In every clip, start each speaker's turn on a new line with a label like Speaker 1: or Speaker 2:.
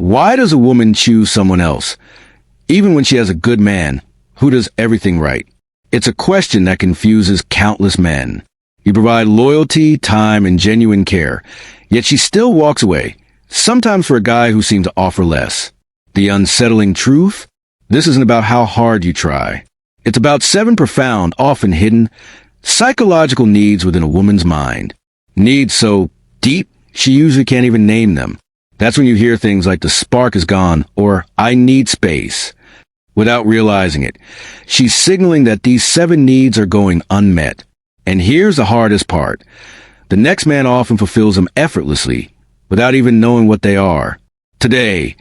Speaker 1: Why does a woman choose someone else, even when she has a good man who does everything right? It's a question that confuses countless men. You provide loyalty, time, and genuine care, yet she still walks away, sometimes for a guy who seems to offer less. The unsettling truth? This isn't about how hard you try. It's about 7 profound, often hidden, psychological needs within a woman's mind. Needs so deep, she usually can't even name them. That's when you hear things like the spark is gone or I need space. Without realizing it, she's signaling that these 7 needs are going unmet. And here's the hardest part. The next man often fulfills them effortlessly, without even knowing what they are. Today,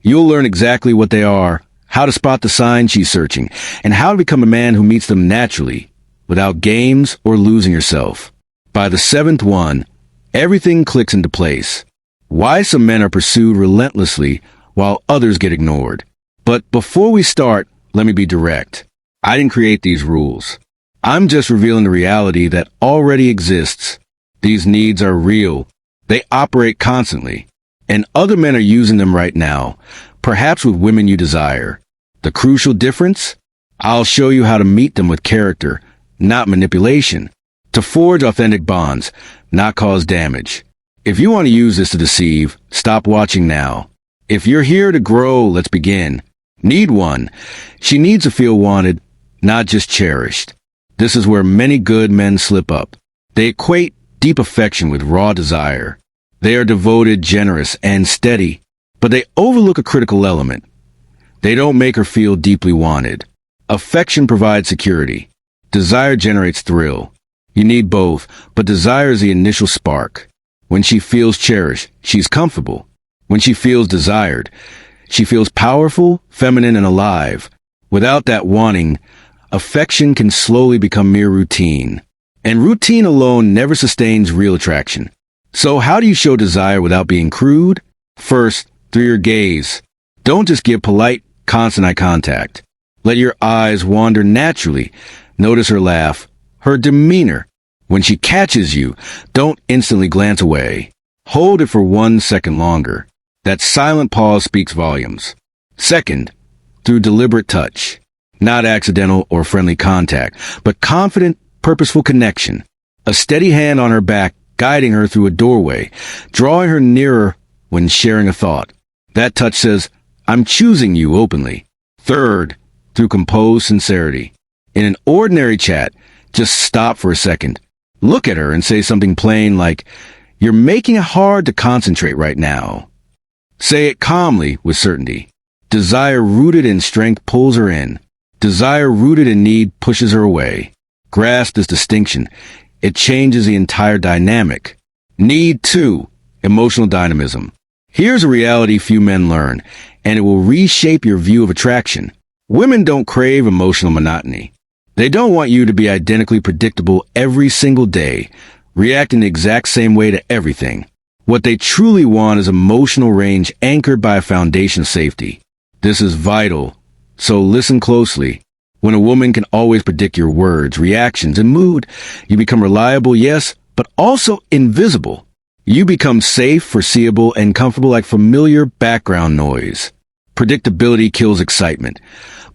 Speaker 1: you'll learn exactly what they are, how to spot the signs she's searching, and how to become a man who meets them naturally, without games or losing yourself. By the 7th one, everything clicks into place. Why some men are pursued relentlessly while others get ignored. But before we start, let me be direct. I didn't create these rules. I'm just revealing the reality that already exists. These needs are real. They operate constantly. And other men are using them right now, perhaps with women you desire. The crucial difference? I'll show you how to meet them with character, not manipulation. To forge authentic bonds, not cause damage. If you want to use this to deceive, stop watching now. If you're here to grow, let's begin. Need 1. She needs to feel wanted, not just cherished. This is where many good men slip up. They equate deep affection with raw desire. They are devoted, generous, and steady, but they overlook a critical element. They don't make her feel deeply wanted. Affection provides security. Desire generates thrill. You need both, but desire is the initial spark. When she feels cherished, she's comfortable. When she feels desired, she feels powerful, feminine, and alive. Without that wanting, affection can slowly become mere routine. And routine alone never sustains real attraction. So how do you show desire without being crude? First, through your gaze. Don't just give polite, constant eye contact. Let your eyes wander naturally. Notice her laugh, her demeanor. When she catches you, don't instantly glance away. Hold it for 1 second longer. That silent pause speaks volumes. Second, through deliberate touch. Not accidental or friendly contact, but confident, purposeful connection. A steady hand on her back, guiding her through a doorway, drawing her nearer when sharing a thought. That touch says, I'm choosing you openly. Third, through composed sincerity. In an ordinary chat, just stop for a second. Look at her and say something plain like, you're making it hard to concentrate right now. Say it calmly with certainty. Desire rooted in strength pulls her in. Desire rooted in need pushes her away. Grasp this distinction. It changes the entire dynamic. Need 2. Emotional dynamism. Here's a reality few men learn, and it will reshape your view of attraction. Women don't crave emotional monotony. They don't want you to be identically predictable every single day, reacting the exact same way to everything. What they truly want is emotional range anchored by a foundation of safety. This is vital, so listen closely. When a woman can always predict your words, reactions, and mood, you become reliable, yes, but also invisible. You become safe, foreseeable, and comfortable like familiar background noise. Predictability kills excitement,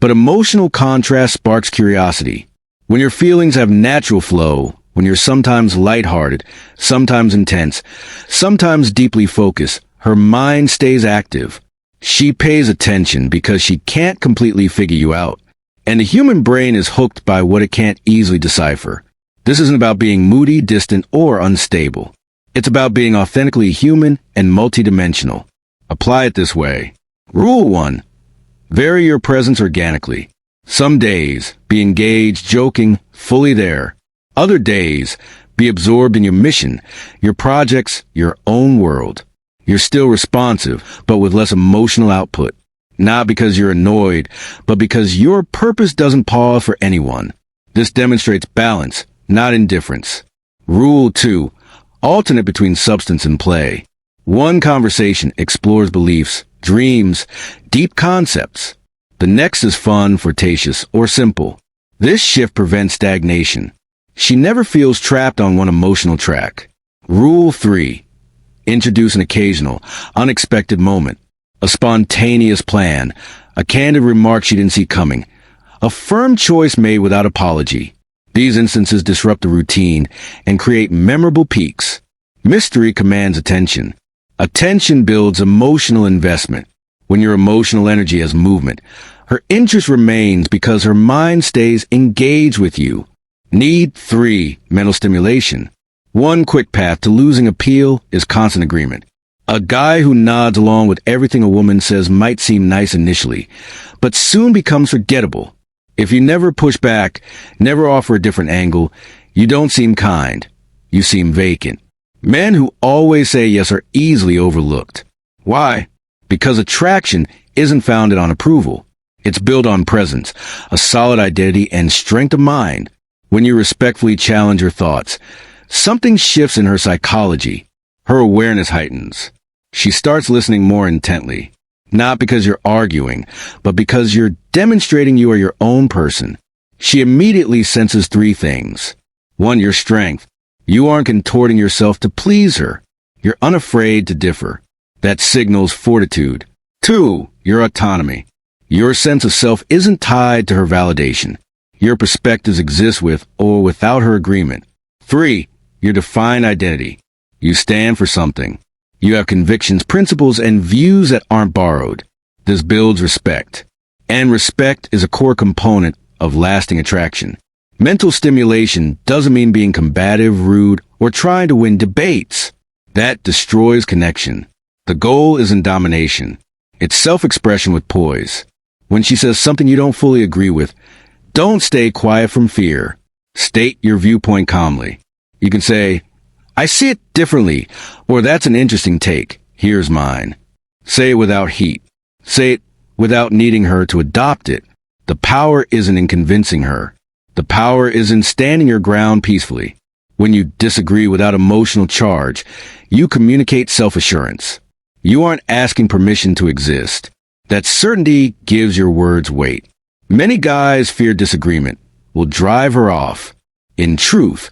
Speaker 1: but emotional contrast sparks curiosity. When your feelings have natural flow, when you're sometimes lighthearted, sometimes intense, sometimes deeply focused, her mind stays active. She pays attention because she can't completely figure you out. And the human brain is hooked by what it can't easily decipher. This isn't about being moody, distant, or unstable. It's about being authentically human and multidimensional. Apply it this way. Rule 1. Vary your presence organically. Some days, be engaged, joking, fully there. Other days, be absorbed in your mission, your projects, your own world. You're still responsive, but with less emotional output. Not because you're annoyed, but because your purpose doesn't pause for anyone. This demonstrates balance, not indifference. Rule 2. Alternate between substance and play. One conversation explores beliefs, dreams, deep concepts. The next is fun, flirtatious, or simple. This shift prevents stagnation. She never feels trapped on one emotional track. Rule 3. Introduce an occasional, unexpected moment. a spontaneous plan, a candid remark she didn't see coming, a firm choice made without apology. These instances disrupt the routine and create memorable peaks. Mystery commands attention. Attention builds emotional investment. When your emotional energy has movement, her interest remains because her mind stays engaged with you. Need 3. Mental stimulation. One quick path to losing appeal is constant agreement. A guy who nods along with everything a woman says might seem nice initially, but soon becomes forgettable. If you never push back, never offer a different angle, you don't seem kind. You seem vacant. Men who always say yes are easily overlooked. Why? Because attraction isn't founded on approval. It's built on presence, a solid identity, and strength of mind. When you respectfully challenge her thoughts, something shifts in her psychology. Her awareness heightens. She starts listening more intently. Not because you're arguing, but because you're demonstrating you are your own person. She immediately senses 3 things. 1. Your strength. You aren't contorting yourself to please her. You're unafraid to differ. That signals fortitude. 2. Your autonomy. Your sense of self isn't tied to her validation. Your perspectives exist with or without her agreement. 3. Your defined identity. You stand for something. You have convictions, principles, and views that aren't borrowed. This builds respect. And respect is a core component of lasting attraction. Mental stimulation doesn't mean being combative, rude, or trying to win debates. That destroys connection. The goal isn't domination. It's self-expression with poise. When she says something you don't fully agree with, don't stay quiet from fear. State your viewpoint calmly. You can say, I see it differently, or that's an interesting take. Here's mine. Say it without heat. Say it without needing her to adopt it. The power isn't in convincing her. The power is in standing your ground peacefully. When you disagree without emotional charge, you communicate self-assurance. You aren't asking permission to exist. That certainty gives your words weight. Many guys fear disagreement, will drive her off. In truth,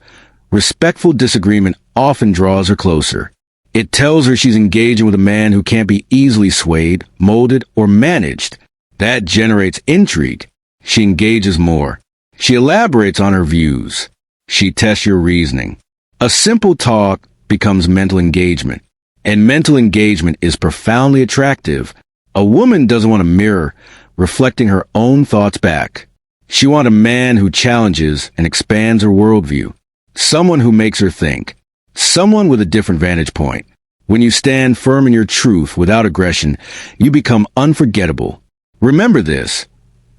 Speaker 1: respectful disagreement often draws her closer. It tells her she's engaging with a man who can't be easily swayed, molded, or managed. That generates intrigue. She engages more. She elaborates on her views. She tests your reasoning. A simple talk becomes mental engagement. And mental engagement is profoundly attractive. A woman doesn't want a mirror reflecting her own thoughts back. She wants a man who challenges and expands her worldview. Someone who makes her think. Someone with a different vantage point. When you stand firm in your truth without aggression, you become unforgettable. Remember this.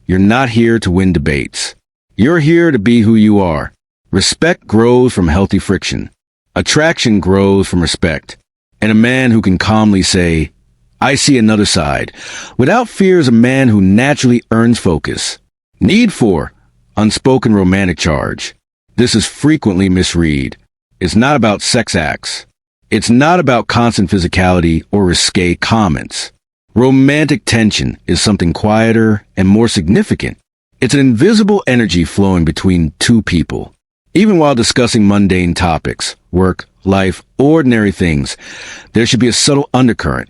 Speaker 1: You're not here to win debates. You're here to be who you are. Respect grows from healthy friction. Attraction grows from respect. And a man who can calmly say, I see another side, without fear is a man who naturally earns focus. Need 4. Unspoken romantic charge. This is frequently misread. It's not about sex acts. It's not about constant physicality or risque comments. Romantic tension is something quieter and more significant. It's an invisible energy flowing between 2 people. Even while discussing mundane topics, work, life, ordinary things, there should be a subtle undercurrent.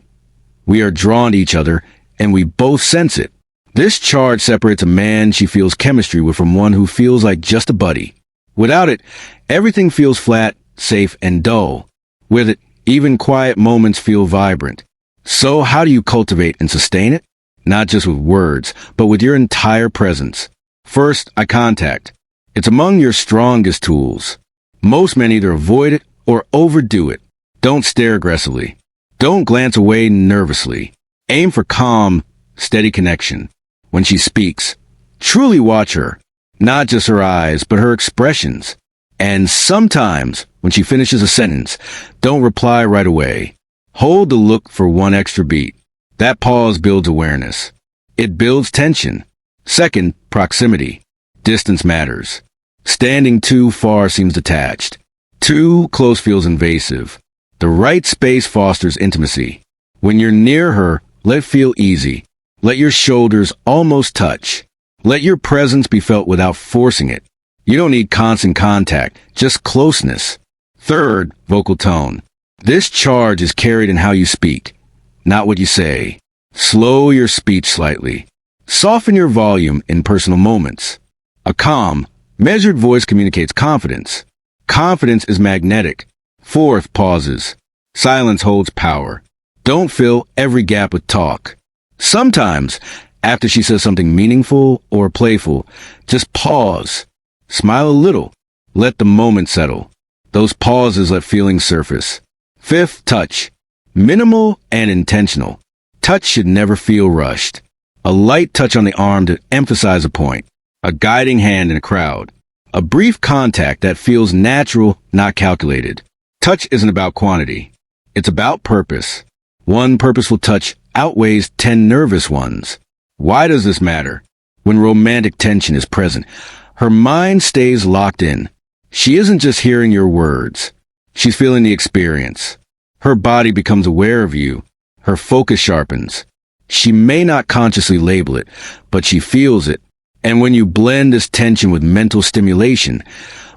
Speaker 1: We are drawn to each other, and we both sense it. This charge separates a man she feels chemistry with from one who feels like just a buddy. Without it, everything feels flat, safe, and dull. With it, even quiet moments feel vibrant. So how do you cultivate and sustain it? Not just with words, but with your entire presence. First, eye contact. It's among your strongest tools. Most men either avoid it or overdo it. Don't stare aggressively. Don't glance away nervously. Aim for calm, steady connection. When she speaks, truly watch her. Not just her eyes, but her expressions. And sometimes, when she finishes a sentence, don't reply right away. Hold the look for one extra beat. That pause builds awareness. It builds tension. Second, proximity. Distance matters. Standing too far seems detached. Too close feels invasive. The right space fosters intimacy. When you're near her, let it feel easy. Let your shoulders almost touch. Let your presence be felt without forcing it. You don't need constant contact, just closeness. Third, vocal tone. This charge is carried in how you speak, not what you say. Slow your speech slightly. Soften your volume in personal moments. A calm, measured voice communicates confidence. Confidence is magnetic. Fourth, pauses. Silence holds power. Don't fill every gap with talk. Sometimes, after she says something meaningful or playful, just pause. Smile a little. Let the moment settle. Those pauses let feelings surface. Fifth, touch. Minimal and intentional. Touch should never feel rushed. A light touch on the arm to emphasize a point. A guiding hand in a crowd. A brief contact that feels natural, not calculated. Touch isn't about quantity. It's about purpose. One purposeful touch outweighs 10 nervous ones. Why does this matter? When romantic tension is present, her mind stays locked in. She isn't just hearing your words. She's feeling the experience. Her body becomes aware of you. Her focus sharpens. She may not consciously label it, but she feels it. And when you blend this tension with mental stimulation,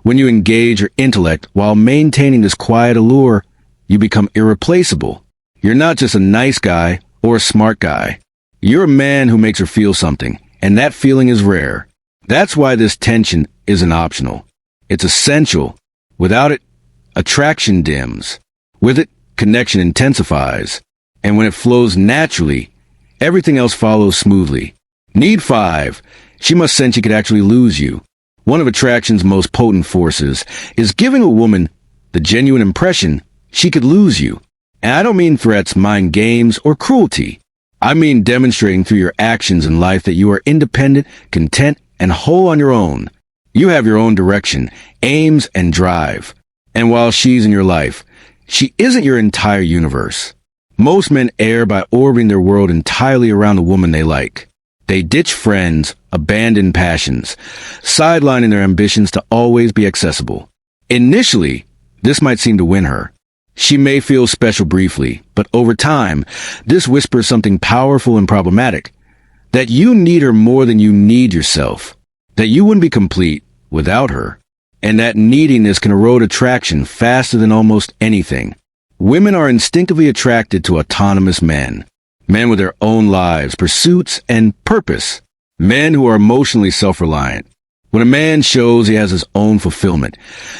Speaker 1: when you engage your intellect while maintaining this quiet allure, you become irreplaceable. You're not just a nice guy or a smart guy. You're a man who makes her feel something, and that feeling is rare. That's why this tension isn't optional. It's essential. Without it, attraction dims. With it, connection intensifies. And when it flows naturally, everything else follows smoothly. Need 5. She must sense she could actually lose you. One of attraction's most potent forces is giving a woman the genuine impression she could lose you. And I don't mean threats, mind games, or cruelty. I mean demonstrating through your actions in life that you are independent, content, and whole on your own. You have your own direction, aims, and drive. And while she's in your life, she isn't your entire universe. Most men err by orbiting their world entirely around the woman they like. They ditch friends, abandon passions, sidelining their ambitions to always be accessible. Initially, this might seem to win her. She may feel special briefly, but over time, this whispers something powerful and problematic. That you need her more than you need yourself. That you wouldn't be complete without her. And that neediness can erode attraction faster than almost anything. Women are instinctively attracted to autonomous men. Men with their own lives, pursuits, and purpose. Men who are emotionally self-reliant. When a man shows he has his own fulfillment,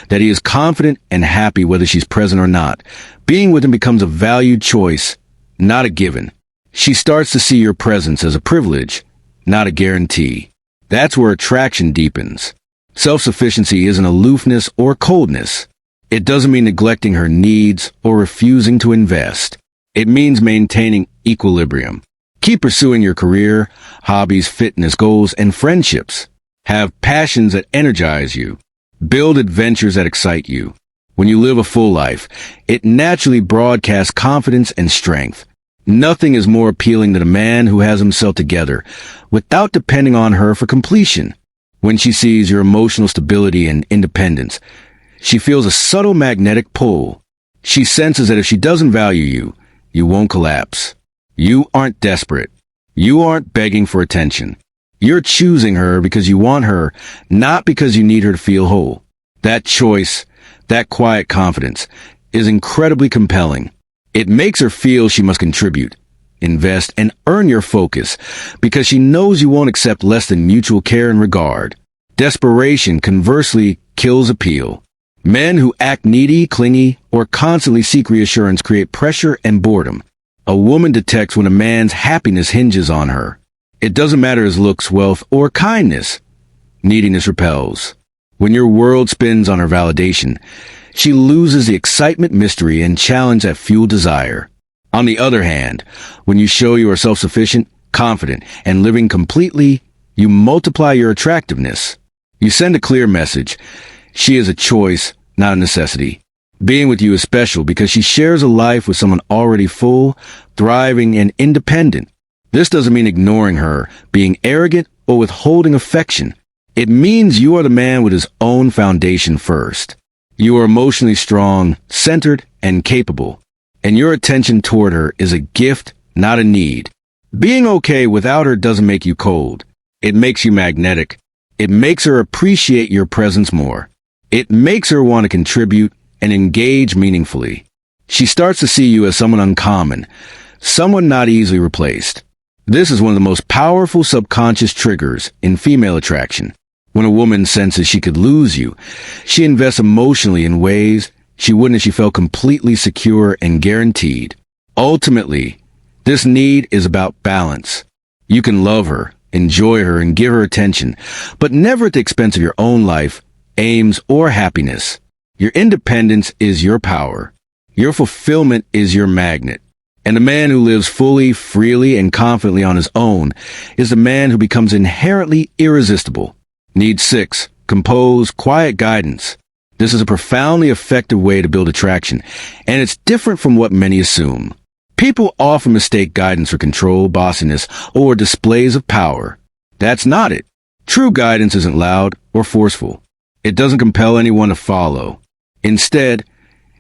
Speaker 1: that he is confident and happy whether she's present or not, being with him becomes a valued choice, not a given. She starts to see your presence as a privilege, not a guarantee. That's where attraction deepens. Self-sufficiency isn't aloofness or coldness. It doesn't mean neglecting her needs or refusing to invest. It means maintaining equilibrium. Keep pursuing your career, hobbies, fitness goals, and friendships. Have passions that energize you. Build adventures that excite you. When you live a full life, it naturally broadcasts confidence and strength. Nothing is more appealing than a man who has himself together without depending on her for completion. When she sees your emotional stability and independence, she feels a subtle magnetic pull. She senses that if she doesn't value you, you won't collapse. You aren't desperate. You aren't begging for attention. You're choosing her because you want her, not because you need her to feel whole. That choice, that quiet confidence, is incredibly compelling. It makes her feel she must contribute, invest, and earn your focus because she knows you won't accept less than mutual care and regard. Desperation, conversely, kills appeal. Men who act needy, clingy, or constantly seek reassurance create pressure and boredom. A woman detects when a man's happiness hinges on her. It doesn't matter his looks, wealth, or kindness. Neediness repels. When your world spins on her validation, she loses the excitement, mystery, and challenge that fuel desire. On the other hand, when you show you are self-sufficient, confident, and living completely, you multiply your attractiveness. You send a clear message. She is a choice, not a necessity. Being with you is special because she shares a life with someone already full, thriving, and independent. This doesn't mean ignoring her, being arrogant, or withholding affection. It means you are the man with his own foundation first. You are emotionally strong, centered, and capable. And your attention toward her is a gift, not a need. Being okay without her doesn't make you cold. It makes you magnetic. It makes her appreciate your presence more. It makes her want to contribute and engage meaningfully. She starts to see you as someone uncommon, someone not easily replaced. This is one of the most powerful subconscious triggers in female attraction. When a woman senses she could lose you, she invests emotionally in ways she wouldn't if she felt completely secure and guaranteed. Ultimately, this need is about balance. You can love her, enjoy her, and give her attention, but never at the expense of your own life, aims, or happiness. Your independence is your power. Your fulfillment is your magnet. And the man who lives fully, freely, and confidently on his own is the man who becomes inherently irresistible. Need 6. Compose, quiet guidance. This is a profoundly effective way to build attraction, and it's different from what many assume. People often mistake guidance for control, bossiness, or displays of power. That's not it. True guidance isn't loud or forceful. It doesn't compel anyone to follow. Instead,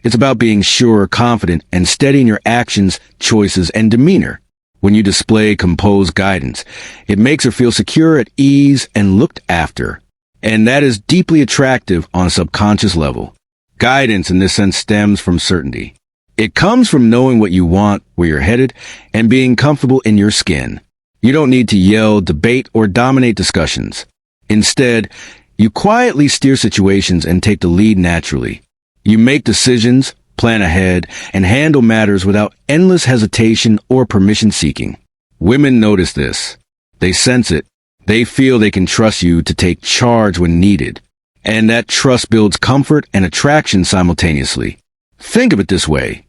Speaker 1: it's about being sure, confident, and steady in your actions, choices, and demeanor. When you display composed guidance, it makes her feel secure, at ease, and looked after. And that is deeply attractive on a subconscious level. Guidance in this sense stems from certainty. It comes from knowing what you want, where you're headed, and being comfortable in your skin. You don't need to yell, debate, or dominate discussions. Instead, you quietly steer situations and take the lead naturally. You make decisions, plan ahead, and handle matters without endless hesitation or permission-seeking. Women notice this. They sense it. They feel they can trust you to take charge when needed. And that trust builds comfort and attraction simultaneously. Think of it this way.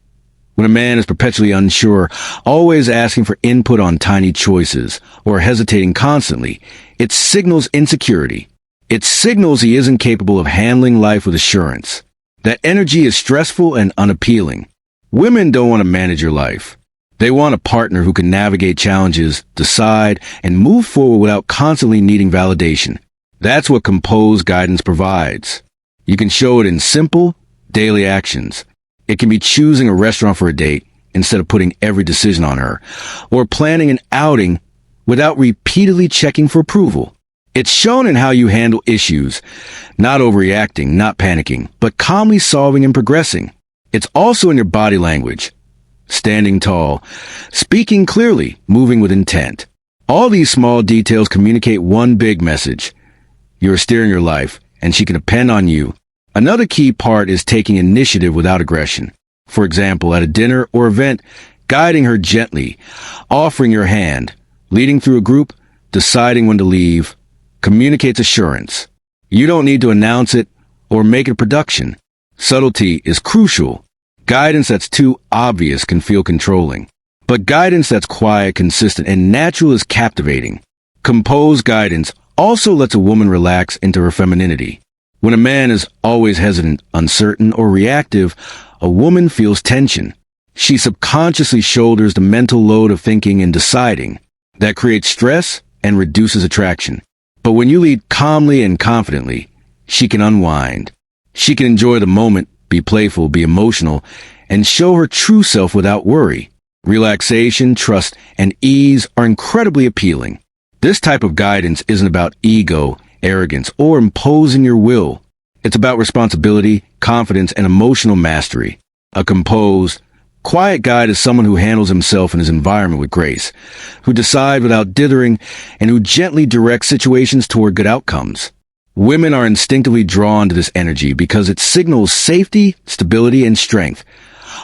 Speaker 1: When a man is perpetually unsure, always asking for input on tiny choices, or hesitating constantly, it signals insecurity. It signals he isn't capable of handling life with assurance. That energy is stressful and unappealing. Women don't want to manage your life. They want a partner who can navigate challenges, decide, and move forward without constantly needing validation. That's what composed guidance provides. You can show it in simple, daily actions. It can be choosing a restaurant for a date instead of putting every decision on her, or planning an outing without repeatedly checking for approval. It's shown in how you handle issues, not overreacting, not panicking, but calmly solving and progressing. It's also in your body language, standing tall, speaking clearly, moving with intent. All these small details communicate one big message. You're steering your life, and she can depend on you. Another key part is taking initiative without aggression. For example, at a dinner or event, guiding her gently, offering your hand, leading through a group, deciding when to leave, communicates assurance. You don't need to announce it or make it a production. Subtlety is crucial. Guidance that's too obvious can feel controlling. But guidance that's quiet, consistent, and natural is captivating. Composed guidance also lets a woman relax into her femininity. When a man is always hesitant, uncertain, or reactive, a woman feels tension. She subconsciously shoulders the mental load of thinking and deciding. That creates stress and reduces attraction. But when you lead calmly and confidently, she can unwind. She can enjoy the moment, be playful, be emotional, and show her true self without worry. Relaxation, trust, and ease are incredibly appealing. This type of guidance isn't about ego, arrogance, or imposing your will. It's about responsibility, confidence, and emotional mastery. A composed, quiet guide is someone who handles himself and his environment with grace, who decides without dithering, and who gently directs situations toward good outcomes. Women are instinctively drawn to this energy because it signals safety, stability, and strength,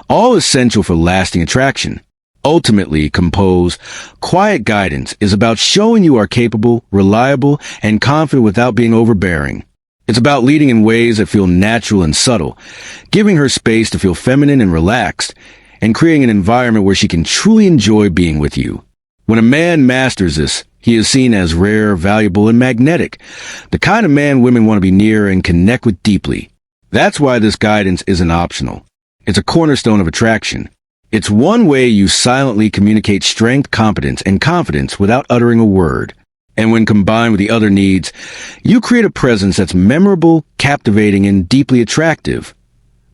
Speaker 1: all essential for lasting attraction. Ultimately, composed, quiet guidance is about showing you are capable, reliable, and confident without being overbearing. It's about leading in ways that feel natural and subtle, giving her space to feel feminine and relaxed, and creating an environment where she can truly enjoy being with you. When a man masters this, he is seen as rare, valuable, and magnetic, the kind of man women want to be near and connect with deeply. That's why this guidance isn't optional. It's a cornerstone of attraction. It's one way you silently communicate strength, competence, and confidence without uttering a word. And when combined with the other needs, you create a presence that's memorable, captivating, and deeply attractive.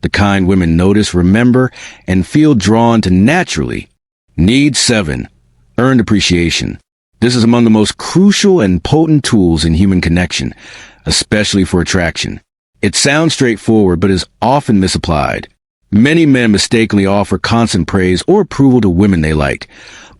Speaker 1: The kind women notice, remember, and feel drawn to naturally. Need 7. Earned appreciation. This is among the most crucial and potent tools in human connection, especially for attraction. It sounds straightforward, but is often misapplied. Many men mistakenly offer constant praise or approval to women they like,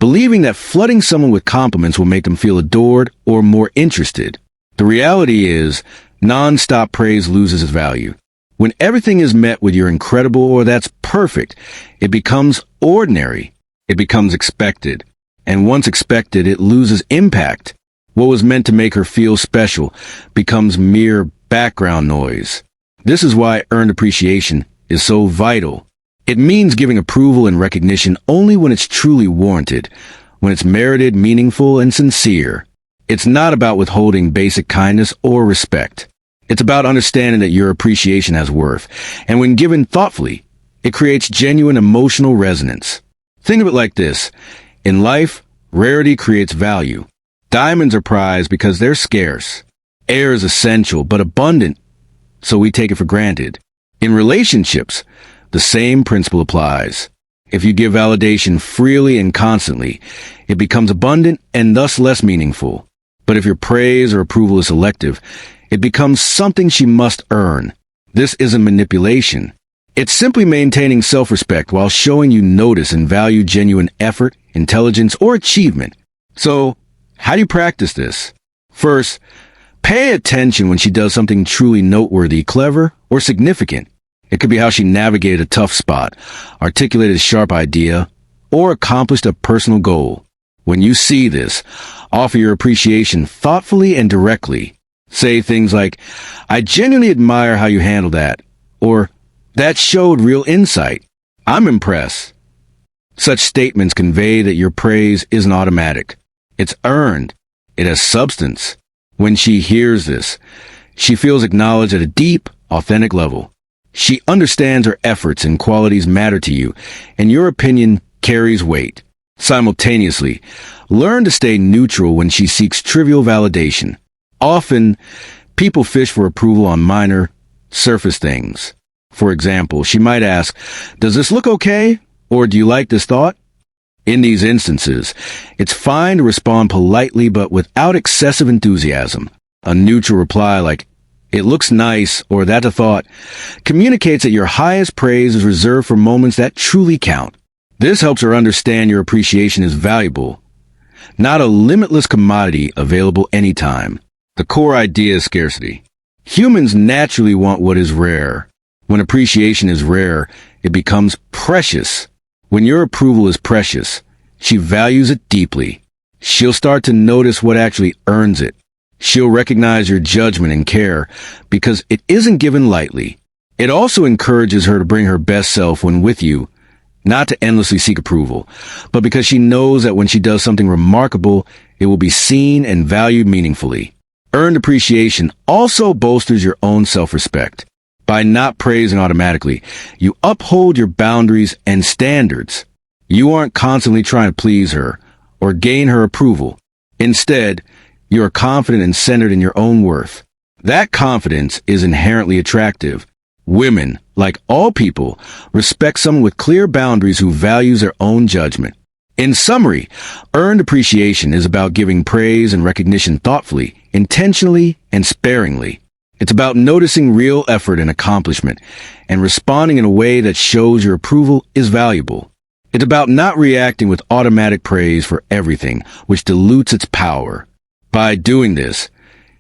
Speaker 1: believing that flooding someone with compliments will make them feel adored or more interested. The reality is, non-stop praise loses its value. When everything is met with "you're incredible" or "that's perfect," it becomes ordinary. It becomes expected. And once expected, it loses impact. What was meant to make her feel special becomes mere background noise. This is why earned appreciation is so vital. It means giving approval and recognition only when it's truly warranted, when it's merited, meaningful, and sincere. It's not about withholding basic kindness or respect. It's about understanding that your appreciation has worth, and when given thoughtfully, it creates genuine emotional resonance. Think of it like this. In life, rarity creates value. Diamonds are prized because they're scarce. Air is essential but abundant, so we take it for granted. In relationships, the same principle applies. If you give validation freely and constantly, it becomes abundant and thus less meaningful. But if your praise or approval is selective, it becomes something she must earn. This isn't manipulation. It's simply maintaining self-respect while showing you notice and value genuine effort, intelligence, or achievement. So, how do you practice this? First, pay attention when she does something truly noteworthy, clever, or significant. It could be how she navigated a tough spot, articulated a sharp idea, or accomplished a personal goal. When you see this, offer your appreciation thoughtfully and directly. Say things like, "I genuinely admire how you handled that," or "That showed real insight. I'm impressed." Such statements convey that your praise isn't automatic. It's earned. It has substance. When she hears this, she feels acknowledged at a deep, authentic level. She understands her efforts and qualities matter to you, and your opinion carries weight. Simultaneously, learn to stay neutral when she seeks trivial validation. Often, people fish for approval on minor, surface things. For example, she might ask, "Does this look okay?" Or "Do you like this thought?" In these instances, it's fine to respond politely but without excessive enthusiasm. A neutral reply like, "It looks nice," or "That's a thought," communicates that your highest praise is reserved for moments that truly count. This helps her understand your appreciation is valuable, not a limitless commodity available anytime. The core idea is scarcity. Humans naturally want what is rare. When appreciation is rare, it becomes precious. When your approval is precious, she values it deeply. She'll start to notice what actually earns it. She'll recognize your judgment and care because it isn't given lightly. It also encourages her to bring her best self when with you, not to endlessly seek approval, but because she knows that when she does something remarkable, it will be seen and valued meaningfully. Earned appreciation also bolsters your own self-respect. By not praising automatically, you uphold your boundaries and standards. You aren't constantly trying to please her or gain her approval. Instead, you are confident and centered in your own worth. That confidence is inherently attractive. Women, like all people, respect someone with clear boundaries who values their own judgment. In summary, earned appreciation is about giving praise and recognition thoughtfully, intentionally, and sparingly. It's about noticing real effort and accomplishment and responding in a way that shows your approval is valuable. It's about not reacting with automatic praise for everything, which dilutes its power. By doing this,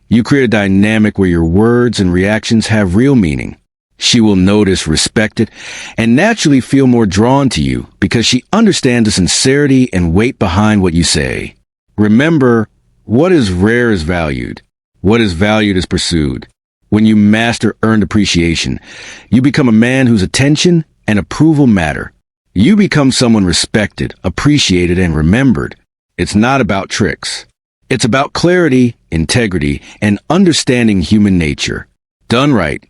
Speaker 1: you create a dynamic where your words and reactions have real meaning. She will notice, respect it, and naturally feel more drawn to you because she understands the sincerity and weight behind what you say. Remember, what is rare is valued. What is valued is pursued. When you master earned appreciation, you become a man whose attention and approval matter. You become someone respected, appreciated, and remembered. It's not about tricks. It's about clarity, integrity, and understanding human nature. Done right,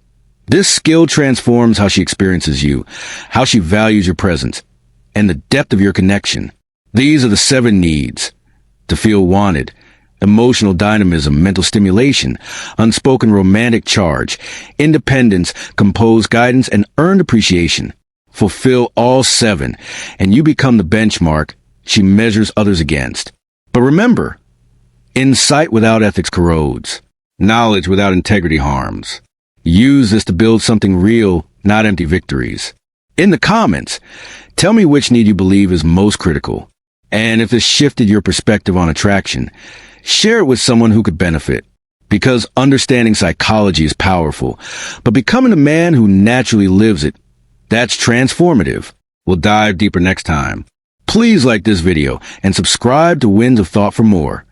Speaker 1: this skill transforms how she experiences you, how she values your presence, and the depth of your connection. These are the 7 needs: to feel wanted, emotional dynamism, mental stimulation, unspoken romantic charge, independence, composed guidance, and earned appreciation. Fulfill all 7, and you become the benchmark she measures others against. But remember, insight without ethics corrodes. Knowledge without integrity harms. Use this to build something real, not empty victories. In the comments, tell me which need you believe is most critical. And if this shifted your perspective on attraction, share it with someone who could benefit. Because understanding psychology is powerful, but becoming a man who naturally lives it, that's transformative. We'll dive deeper next time. Please like this video and subscribe to Winds of Thought for more.